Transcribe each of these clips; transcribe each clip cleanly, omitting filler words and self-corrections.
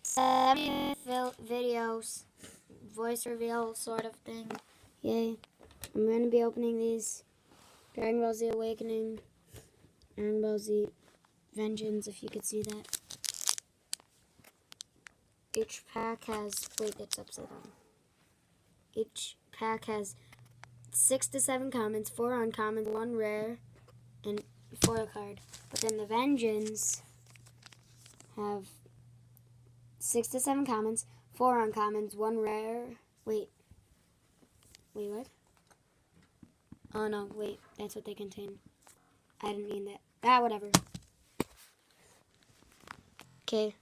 videos, voice reveal sort of thing. Yay. I'm going to be opening these. Dragon Ball Z Awakening, Dragon Ball Z Vengeance, if you could see that. Each pack has, wait, it's upside down. Each pack has 6 to 7 commons, 4 uncommons, 1 rare, and foil card. But then the Vengeance have 6 to 7 commons, 4 uncommons, 1 rare. Wait, what? Oh no, wait, that's what they contain. I didn't mean that. Whatever. Okay,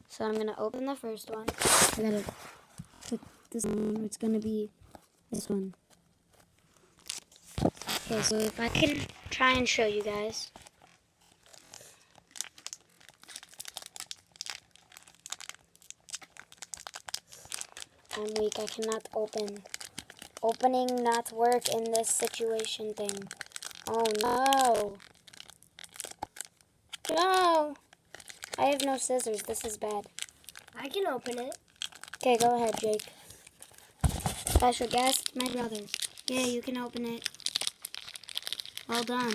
so I'm gonna open the first one. I gotta put this on. It's gonna be this one. Okay, so if I can try and show you guys. I'm weak, I cannot open. Opening not work in this situation thing. Oh no. No. I have no scissors. This is bad. I can open it. Okay, go ahead, Jake. Special guest, my brother. Yeah, you can open it. Well done.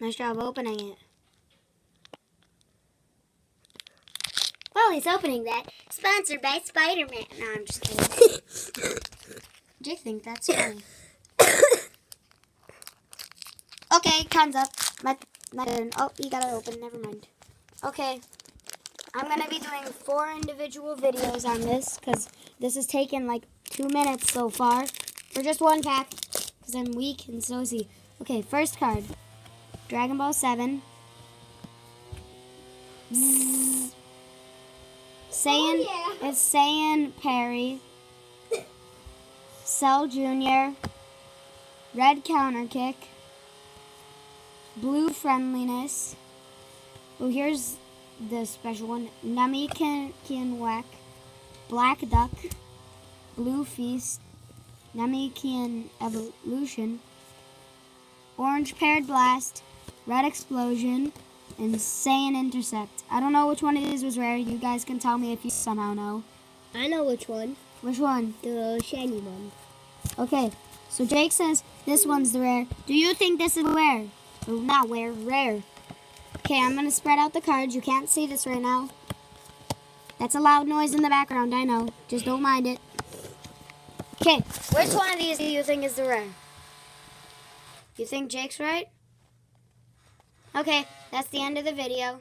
Nice job opening it. Well, he's opening that. Sponsored by Spider-Man. No, I'm just kidding. Jake thinks that's funny. Okay, time's up. My turn. Oh, you gotta open. Never mind. Okay. I'm gonna be doing 4 individual videos on this because this has taken like 2 minutes so far for just one pack because I'm weak and so is he. Okay, first card. Dragon Ball 7. Bzzz. Saiyan, it's Saiyan Perry. Cell Jr. Red Counter Kick. Blue Friendliness. Oh, here's the special one. Nami Kianwek. Black Duck. Blue Feast. Nami Kian Evolution. Orange Paired Blast. Red Explosion. And Saiyan Intercept. I don't know which one of these was rare. You guys can tell me if you somehow know. I know which one. Which one? The shiny one. Okay, so Jake says this one's the rare. Do you think this is rare? Or not rare, rare. Okay, I'm going to spread out the cards. You can't see this right now. That's a loud noise in the background, I know. Just don't mind it. Okay, which one of these do you think is the rare? You think Jake's right? Okay, that's the end of the video.